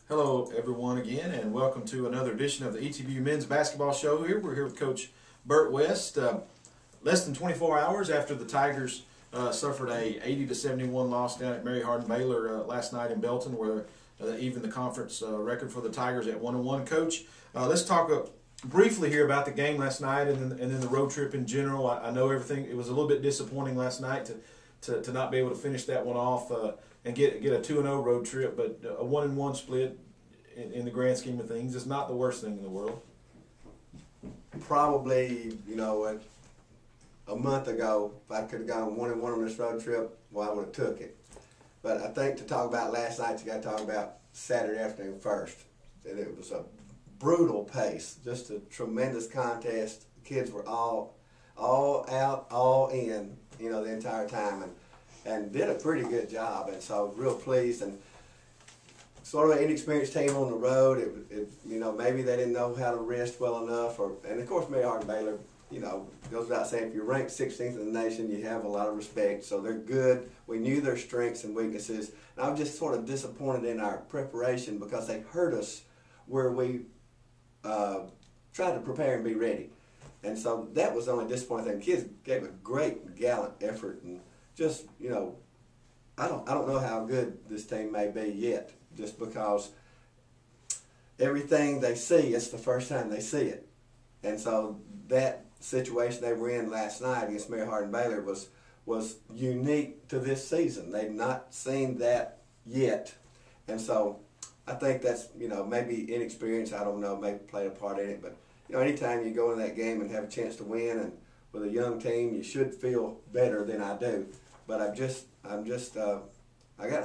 Hello, everyone, again, and welcome to another edition of the ETBU Men's Basketball Show. We're here with Coach Burt West. Less than 24 hours after the Tigers suffered a 80-71 loss down at Mary Hardin Baylor last night in Belton, where even the conference record for the Tigers at 1-1. Coach, let's talk briefly here about the game last night and then the road trip in general. I know everything. It was a little bit disappointing last night to not be able to finish that one off and get a 2-0 road trip, but a 1-1 split in the grand scheme of things is not the worst thing in the world. Probably, a month ago, if I could have gone 1-1 on this road trip, well, I would have took it. But I think to talk about last night, you got to talk about Saturday afternoon first. And it was a brutal pace, just a tremendous contest. The kids were all out, all in, the entire time, and did a pretty good job. And so I was real pleased. And sort of an inexperienced team on the road. Maybe they didn't know how to rest well enough. And of course, Mary Hardin Baylor, goes without saying, if you're ranked 16th in the nation, you have a lot of respect. So they're good. We knew their strengths and weaknesses. And I was just sort of disappointed in our preparation because they hurt us where we tried to prepare and be ready. And so that was the only disappointing thing. The kids gave a great, gallant effort, and just, I don't know how good this team may be yet, just because everything they see, it's the first time they see it. And so that situation they were in last night against Mary Hardin Baylor was unique to this season. They've not seen that yet. And so I think that's, maybe inexperience, I don't know, maybe played a part in it. But, anytime you go in that game and have a chance to win, and with a young team, you should feel better than I do. But I got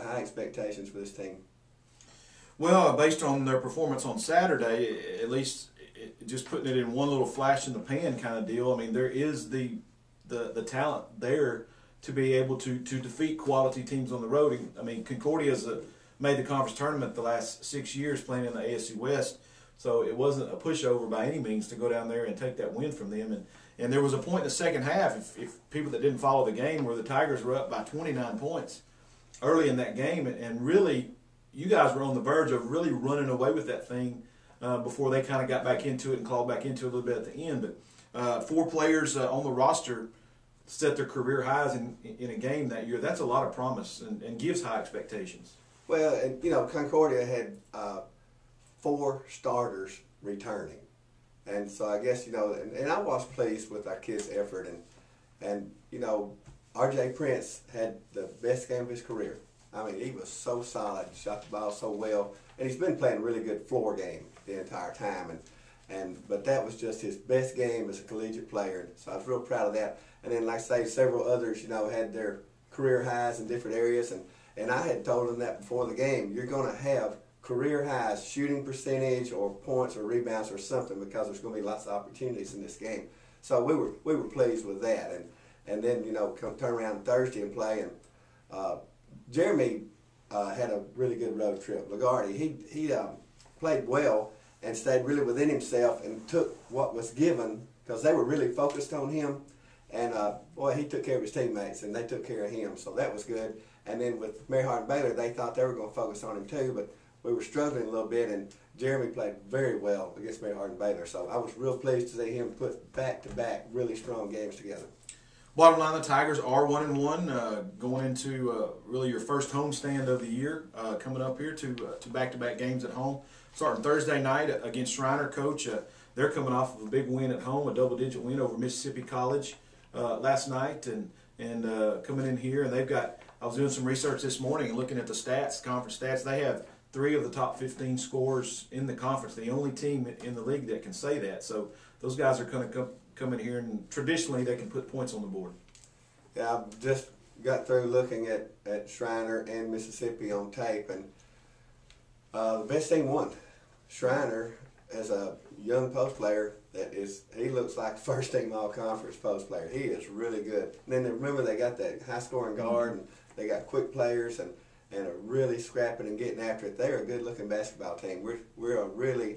high expectations for this team. Well, based on their performance on Saturday, at least just putting it in one little flash in the pan kind of deal, I mean, there is the talent there to be able to defeat quality teams on the road. I mean, Concordia's made the conference tournament the last 6 years playing in the ASC West, so it wasn't a pushover by any means to go down there and take that win from them. And there was a point in the second half, if people that didn't follow the game, where the Tigers were up by 29 points early in that game, and really, you guys were on the verge of really running away with that thing before they kind of got back into it and clawed back into it a little bit at the end. But 4 players on the roster set their career highs in a game that year. That's a lot of promise and gives high expectations. Well, and, Concordia had 4 starters returning. And so I guess, and I was pleased with our kids' effort. And R.J. Prince had the best game of his career. I mean, he was so solid, shot the ball so well, and he's been playing a really good floor game the entire time. But that was just his best game as a collegiate player. So I was real proud of that. And then, like I say, several others, had their career highs in different areas. And I had told them that before the game. You're going to have career highs, shooting percentage or points or rebounds or something, because there's going to be lots of opportunities in this game. So we were pleased with that. And then, turn around Thursday and play. And Jeremy had a really good road trip. LaGuardia, he played well and stayed really within himself and took what was given, because they were really focused on him. And, boy, he took care of his teammates, and they took care of him. So that was good. And then with Mary Hardin Baylor, they thought they were going to focus on him too, but we were struggling a little bit, and Jeremy played very well against Mary Hardin Baylor. So I was real pleased to see him put back-to-back really strong games together. Bottom line, the Tigers are 1-1, going into really your first homestand of the year, coming up here to back-to-back games at home. Starting Thursday night against Shriner. Coach, they're coming off of a big win at home, a double-digit win over Mississippi College last night, and coming in here, and they've got, I was doing some research this morning and looking at the stats, conference stats. They have 3 of the top 15 scorers in the conference, the only team in the league that can say that. So those guys are going to come in here, and traditionally they can put points on the board. Yeah, I just got through looking at Shriner and Mississippi on tape, and the best team won. Shriner, as a young post player, he looks like first team all-conference post player. He is really good. And then remember, they got that high-scoring guard, and they got quick players, and are really scrapping and getting after it. They're a good-looking basketball team. We're really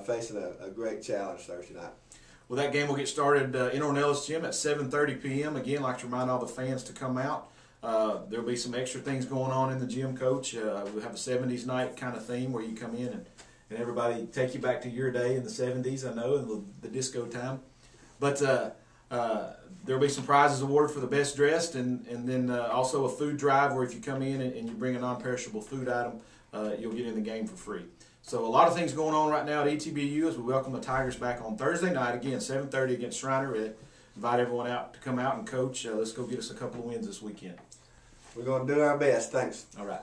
facing a great challenge Thursday night. Well, that game will get started in Ornelas Gym at 7:30 p.m. Again, I'd like to remind all the fans to come out. There'll be some extra things going on in the gym, Coach. We'll have a 70s night kind of theme where you come in and everybody take you back to your day in the 70s, I know, and the disco time. But there'll be some prizes awarded for the best dressed, and then also a food drive where if you come in and you bring a non-perishable food item, you'll get in the game for free. So a lot of things going on right now at ETBU as we welcome the Tigers back on Thursday night, again, 7:30 against Shriner Red. Invite everyone out to come out and coach. Let's go get us a couple of wins this weekend. We're going to do our best. Thanks. All right.